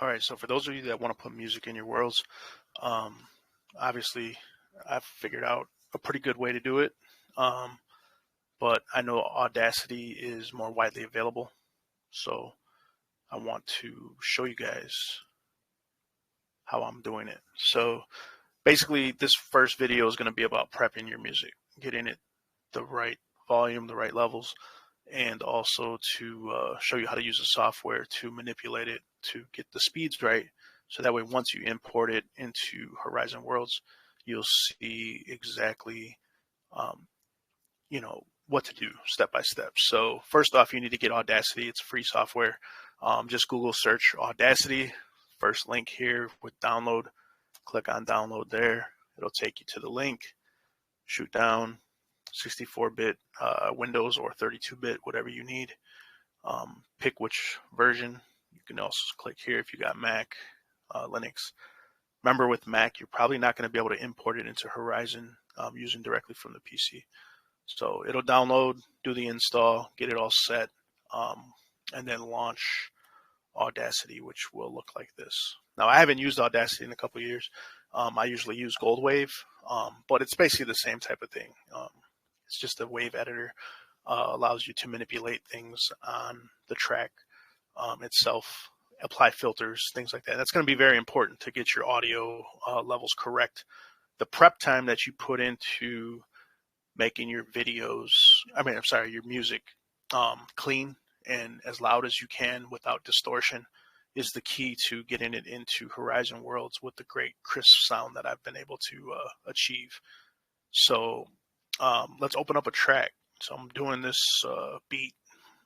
All right, so for those of you that want to put music in your worlds, um, obviously I've figured out a pretty good way to do it, um, but I know Audacity is more widely available, so I want to show you guys how I'm doing it. So basically, this first video is going to be about prepping your music, getting it the right volume, the right levels, and also to show you how to use the software to manipulate it to get the speeds right. So that way, once you import it into Horizon Worlds, you'll see exactly, um, what to do step by step. So first off, you need to get Audacity. It's free software. Just Google search Audacity. First link here with download. Click on download there. It'll take you to the link. Shoot down. 64-bit Windows or 32-bit, whatever you need. Pick which version. You can also click here if you got Mac, Linux. Remember, with Mac, you're probably not going to be able to import it into Horizon using directly from the PC. So it'll download, do the install, get it all set, and then launch Audacity, which will look like this. Now, I haven't used Audacity in a couple of years. I usually use Goldwave, but it's basically the same type of thing. It's just a wave editor, allows you to manipulate things on the track itself, apply filters, things like that. That's going to be very important to get your audio levels correct. The prep time that you put into making your your music clean and as loud as you can without distortion is the key to getting it into Horizon Worlds with the great crisp sound that I've been able to achieve. So let's open up a track. So I'm doing this beat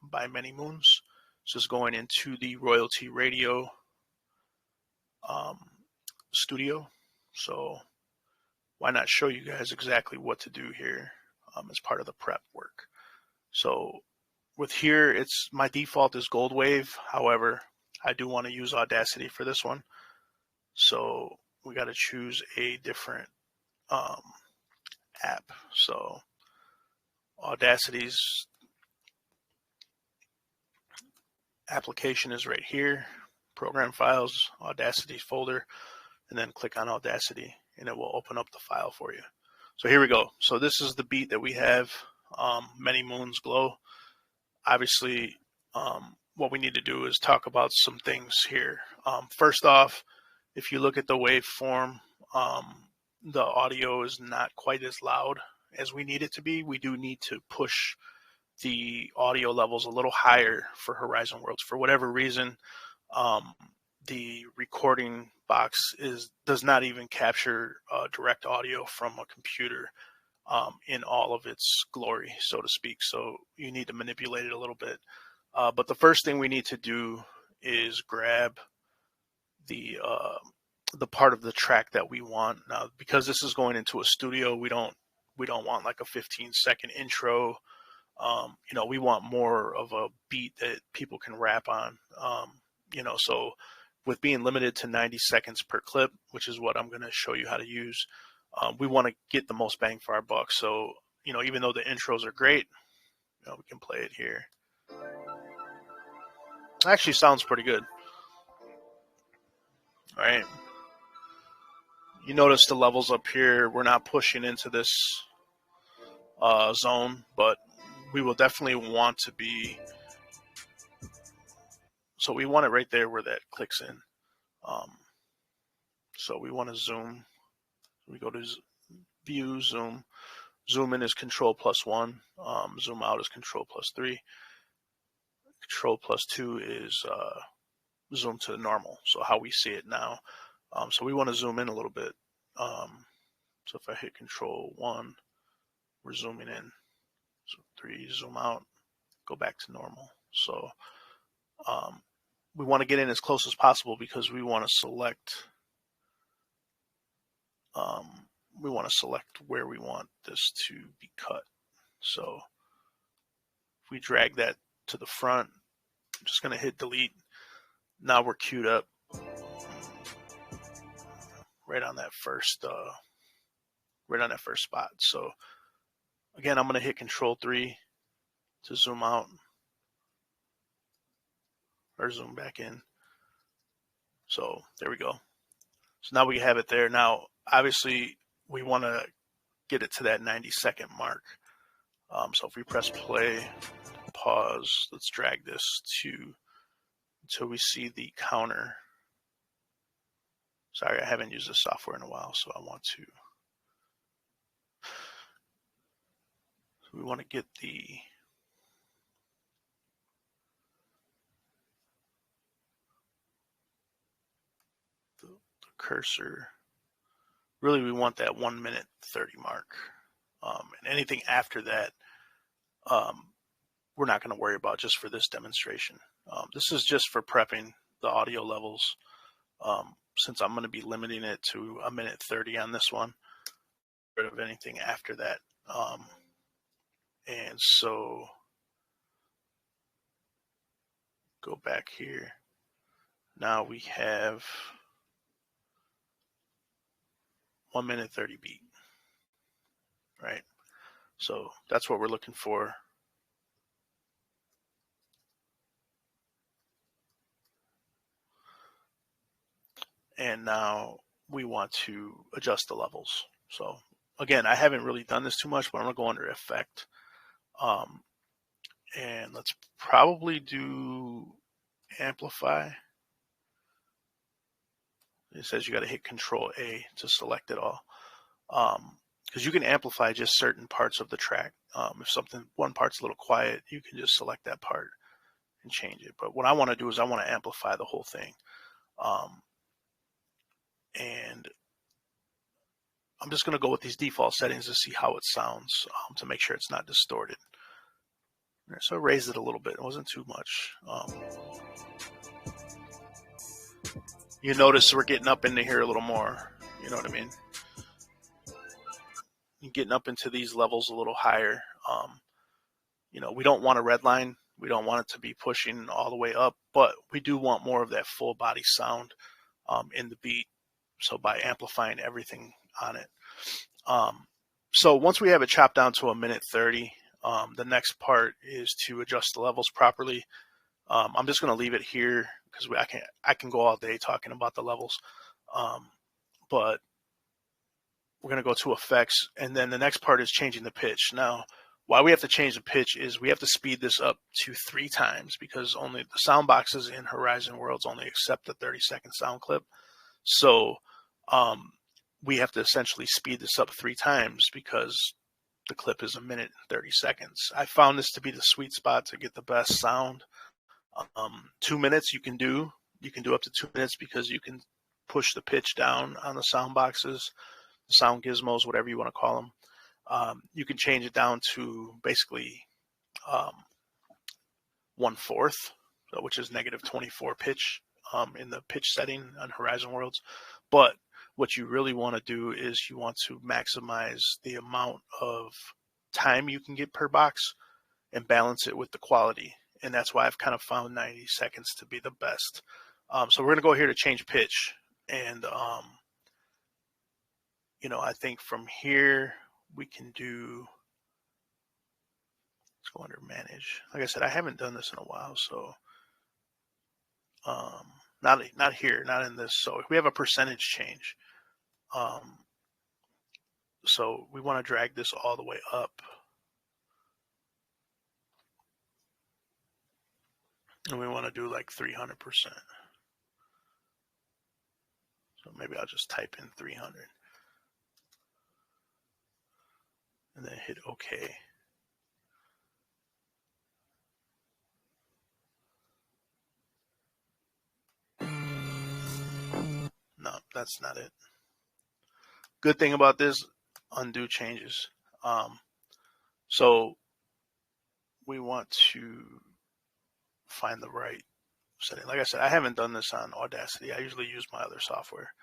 by Many Moons. This is going into the Royalty Radio studio. So why not show you guys exactly what to do here as part of the prep work. So with here, my default is Goldwave. However, I do want to use Audacity for this one. So we got to choose a different app. So Audacity's application is right here. Program files, Audacity folder, and then click on Audacity, and it will open up the file for you. So here we go. So this is the beat that we have, Many Moons Glow. Obviously, what we need to do is talk about some things here. First off, if you look at the waveform, the audio is not quite as loud as we need it to be. We do need to push the audio levels a little higher for Horizon Worlds. For whatever reason, the recording box does not even capture direct audio from a computer in all of its glory, so to speak. So you need to manipulate it a little bit. But the first thing we need to do is grab the part of the track that we want. Now, because this is going into a studio, we don't want like a 15-second intro. We want more of a beat that people can rap on. So with being limited to 90 seconds per clip, which is what I'm going to show you how to use, we want to get the most bang for our buck. So, even though the intros are great, we can play it here. It actually sounds pretty good. All right. You notice the levels up here, we're not pushing into this zone, but we will definitely want to be. So we want it right there where that clicks in. So we want to zoom. We go to view, zoom. Zoom in is Control+1. Zoom out is Control+3. Control+2 is zoom to normal. So how we see it now. So we want to zoom in a little bit. So if I hit Control+1, we're zooming in. So 3, zoom out, go back to normal. So we want to get in as close as possible because we want to select where we want this to be cut. So if we drag that to the front, I'm just going to hit delete. Now we're queued up right on that first spot. So again, I'm going to hit Control+3 to zoom out or zoom back in. So there we go. So now we have it there. Now, obviously, we want to get it to that 90-second mark. So if we press play, pause, let's drag this until we see the counter. Sorry, I haven't used this software in a while, so I want to. So we want to get the cursor. Really, we want that 1 minute 30 mark. And anything after that, we're not going to worry about just for this demonstration. This is just for prepping the audio levels. Since I'm going to be limiting it to 1 minute 30 on this one, rid of anything after that. And so go back here. Now we have 1 minute 30 beat, right? So that's what we're looking for. And now we want to adjust the levels. So again, I haven't really done this too much, but I'm gonna go under Effect. And let's probably do Amplify. It says you got to hit Control A to select it all. Because you can amplify just certain parts of the track. If one part's a little quiet, you can just select that part and change it. But what I want to do is I want to amplify the whole thing. And I'm just going to go with these default settings to see how it sounds, to make sure it's not distorted. So I raised it a little bit. It wasn't too much. You notice we're getting up into here a little more. You know what I mean? Getting up into these levels a little higher. You know, we don't want a red line. We don't want it to be pushing all the way up, but we do want more of that full body sound in the beat. So by amplifying everything on it. So once we have it chopped down to 1 minute 30, the next part is to adjust the levels properly. I'm just going to leave it here because I can go all day talking about the levels. But we're going to go to effects, and then the next part is changing the pitch. Now, why we have to change the pitch is we have to speed this up to 3 times because only the sound boxes in Horizon Worlds only accept the 30-second sound clip. So we have to essentially speed this up 3 times because the clip is 1 minute and 30 seconds. I found this to be the sweet spot to get the best sound. 2 minutes you can do up to 2 minutes because you can push the pitch down on the sound boxes, the sound gizmos, whatever you want to call them. You can change it down to basically 1/4, which is -24 pitch in the pitch setting on Horizon Worlds. But what you really want to do is you want to maximize the amount of time you can get per box and balance it with the quality. And that's why I've kind of found 90 seconds to be the best. So we're going to go here to change pitch. And, you know, I think from here we can do, let's go under manage. Like I said, I haven't done this in a while. So not here, not in this. So if we have a percentage change, so we want to drag this all the way up. And we want to do like 300%. So maybe I'll just type in 300. And then hit OK. No, that's not it. Good thing about this, undo changes. So we want to find the right setting. Like I said, I haven't done this on Audacity. I usually use my other software.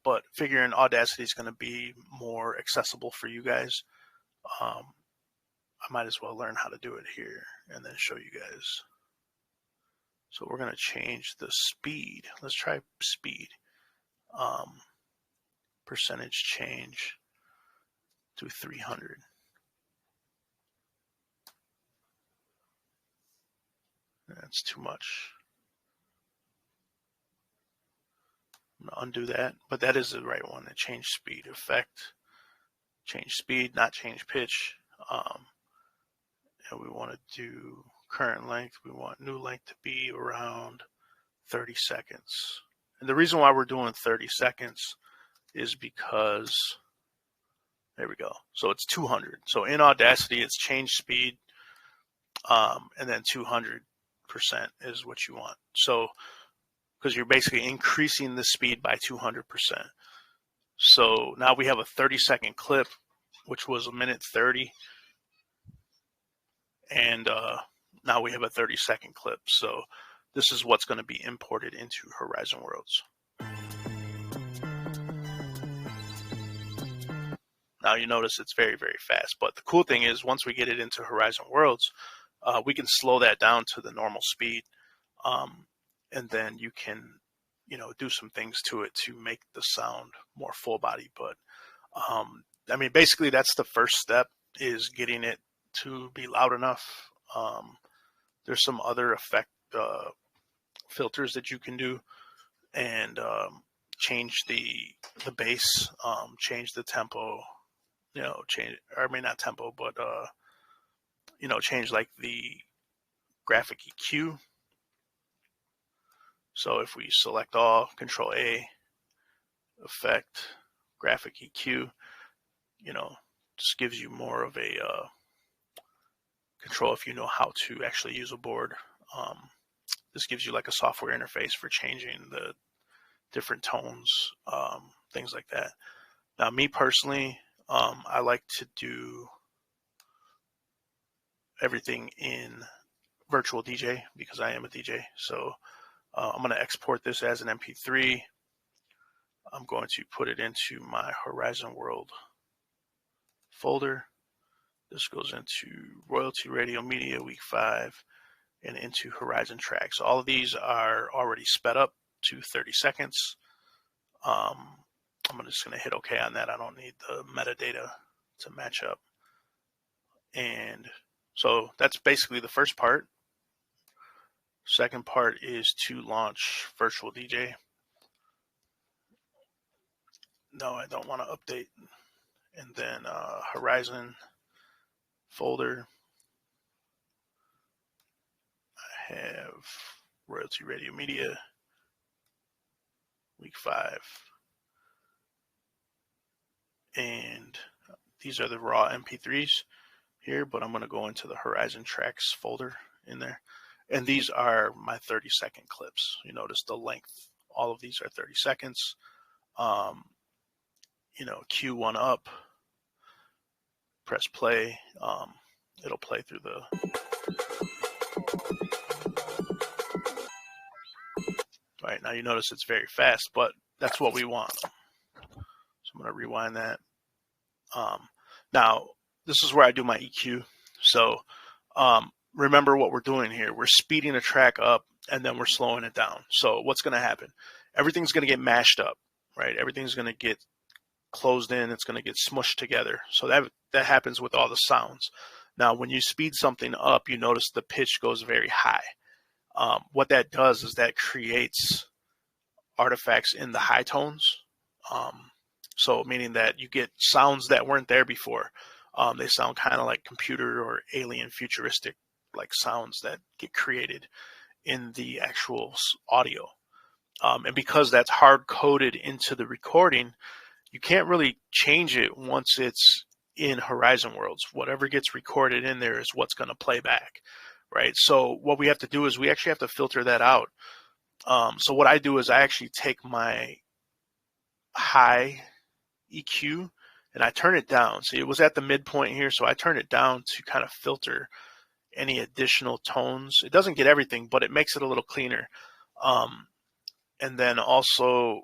But figuring Audacity is going to be more accessible for you guys, I might as well learn how to do it here and then show you guys. So we're going to change the speed. Let's try speed. Percentage change to 300. That's too much. I'm gonna undo that, but that is the right one. To change speed, effect, change speed, not change pitch. And we want to do current length. We want new length to be around 30 seconds. And the reason why we're doing 30 seconds is because, there we go. So it's 200. So in Audacity, it's change speed, and then 200% is what you want. So, because you're basically increasing the speed by 200%. So now we have a 30-second clip, which was 1:30, and now we have a 30-second clip. So this is what's going to be imported into Horizon Worlds. Now you notice it's very, very fast. But the cool thing is, once we get it into Horizon Worlds, we can slow that down to the normal speed, and then you can, do some things to it to make the sound more full body. But I mean, basically, that's the first step, is getting it to be loud enough. There's some other effect filters that you can do, and change the bass, change the tempo, not tempo, but change like the graphic EQ. So if we select all, Control A, effect, graphic EQ, just gives you more of a control if you know how to actually use a board. This gives you like a software interface for changing the different tones, things like that. Now, me personally, I like to do everything in VirtualDJ because I am a DJ. So I'm going to export this as an MP3. I'm going to put it into my Horizon World folder. This goes into Royalty Radio Media Week 5 and into Horizon Tracks. All of these are already sped up to 30 seconds. I'm just going to hit OK on that. I don't need the metadata to match up. And so that's basically the first part. Second part is to launch VirtualDJ. No, I don't want to update. And then Horizon folder. I have Royalty Radio Media Week 5. And these are the raw MP3s here, but I'm going to go into the Horizon Tracks folder in there. And these are my 30-second clips. You notice the length. All of these are 30 seconds. Cue one up, press play. It'll play through the... All right, now you notice it's very fast, but that's what we want. So I'm going to rewind that. Now, this is where I do my EQ. So remember what we're doing here. We're speeding a track up, and then we're slowing it down. So what's going to happen? Everything's going to get mashed up, right? Everything's going to get closed in. It's going to get smushed together. So that happens with all the sounds. Now, when you speed something up, you notice the pitch goes very high. What that does is that creates artifacts in the high tones. So meaning that you get sounds that weren't there before. They sound kind of like computer or alien futuristic like sounds that get created in the actual audio. And because that's hard coded into the recording, you can't really change it once it's in Horizon Worlds. Whatever gets recorded in there is what's going to play back, right? So what we have to do is we actually have to filter that out. So what I do is I actually take my high EQ and I turn it down. See, it was at the midpoint here, so I turn it down to kind of filter any additional tones. It doesn't get everything, but it makes it a little cleaner. And then also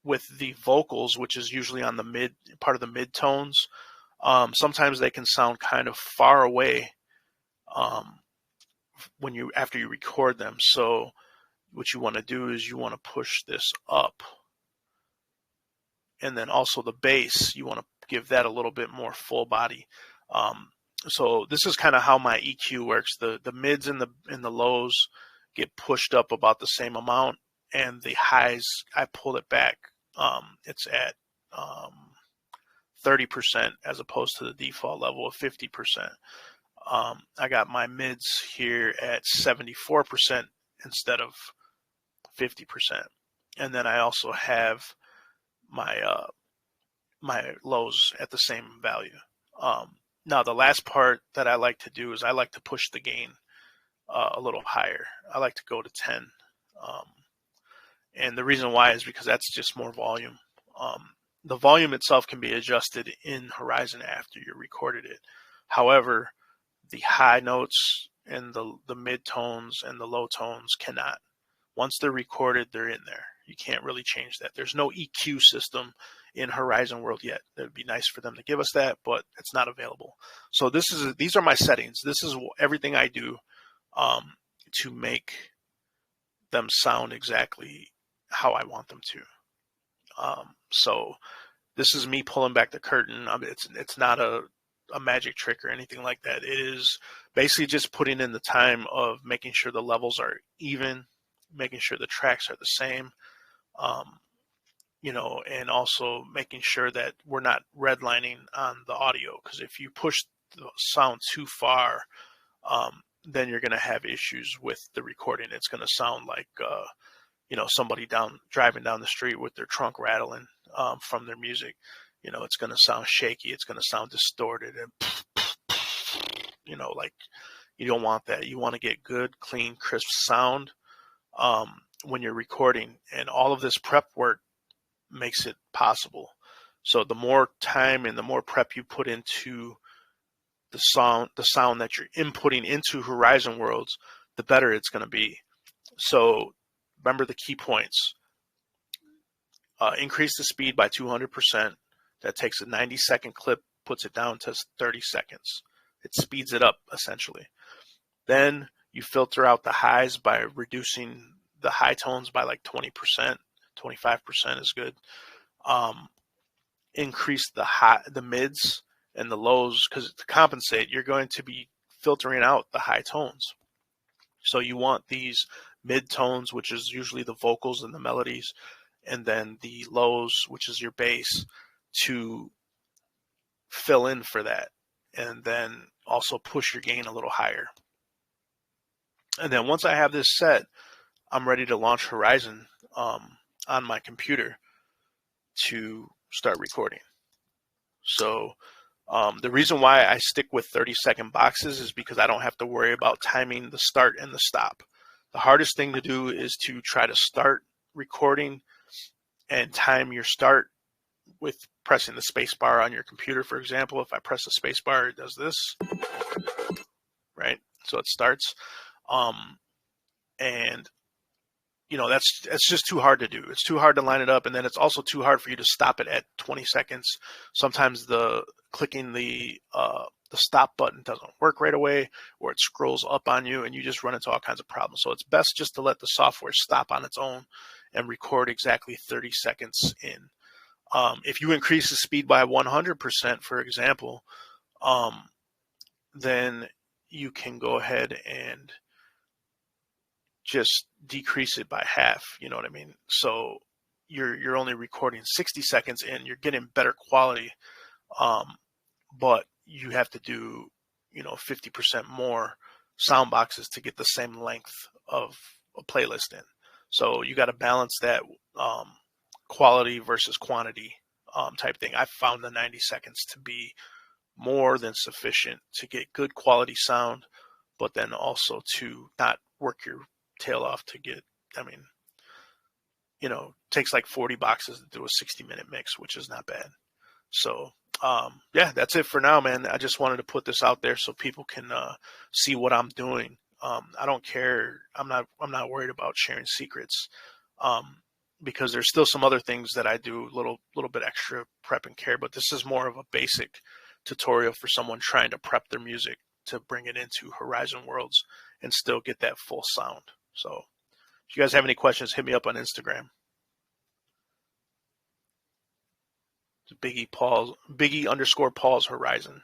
with the vocals, which is usually on the part of the mid tones, sometimes they can sound kind of far away after you record them. So what you want to do is you want to push this up. And then also the bass, you want to give that a little bit more full body. So this is kind of how my EQ works. The mids and the lows get pushed up about the same amount, and the highs, I pulled it back. It's at 30% as opposed to the default level of 50%. I got my mids here at 74% instead of 50%. And then I also have my my lows at the same value. Now the last part that I like to do is I like to push the gain a little higher. I like to go to 10. And the reason why is because that's just more volume. The volume itself can be adjusted in Horizon after you recorded it. However, the high notes and the mid tones and the low tones cannot. Once they're recorded, they're in there. You can't really change that. There's no EQ system in Horizon World yet. It would be nice for them to give us that, but it's not available. So these are my settings. This is everything I do to make them sound exactly how I want them to. So this is me pulling back the curtain. It's not a magic trick or anything like that. It is basically just putting in the time of making sure the levels are even, making sure the tracks are the same, and also making sure that we're not redlining on the audio, because if you push the sound too far, then you're going to have issues with the recording. It's going to sound like somebody driving down the street with their trunk rattling from their music. It's going to sound shaky. It's going to sound distorted, and like you don't want that. You want to get good, clean, crisp sound when you're recording, and all of this prep work makes it possible. So the more time and the more prep you put into the sound that you're inputting into Horizon Worlds, the better it's going to be. So remember the key points. Increase the speed by 200%. That takes a 90-second clip, puts it down to 30 seconds. It speeds it up, essentially. Then you filter out the highs by reducing the high tones by like 20%. 25% is good. Increase the mids and the lows, because to compensate, you're going to be filtering out the high tones. So you want these mid tones, which is usually the vocals and the melodies, and then the lows, which is your bass, to fill in for that, and then also push your gain a little higher. And then once I have this set, I'm ready to launch Horizon on my computer to start recording. So the reason why I stick with 30-second boxes is because I don't have to worry about timing the start and the stop. The hardest thing to do is to try to start recording and time your start with pressing the space bar on your computer. For example, if I press the space bar, it does this, right? So it starts. And that's just too hard to do. It's too hard to line it up, and then it's also too hard for you to stop it at 20 seconds. Sometimes clicking the stop button doesn't work right away, or it scrolls up on you, and you just run into all kinds of problems. So it's best just to let the software stop on its own and record exactly 30 seconds in. If you increase the speed by 100%, for example, then you can go ahead and just decrease it by half. You know what I mean? So you're only recording 60 seconds in. You're getting better quality, but you have to do 50% more sound boxes to get the same length of a playlist in. So you got to balance that quality versus quantity type thing. I found the 90 seconds to be more than sufficient to get good quality sound, but then also to not work your tail off to get, takes like 40 boxes to do a 60-minute mix, which is not bad. So yeah, that's it for now, man. I just wanted to put this out there so people can see what I'm doing. I don't care. I'm not worried about sharing secrets, because there's still some other things that I do, little bit extra prep and care, but this is more of a basic tutorial for someone trying to prep their music to bring it into Horizon Worlds and still get that full sound. So if you guys have any questions, hit me up on Instagram. Biggie_Paul's Horizon.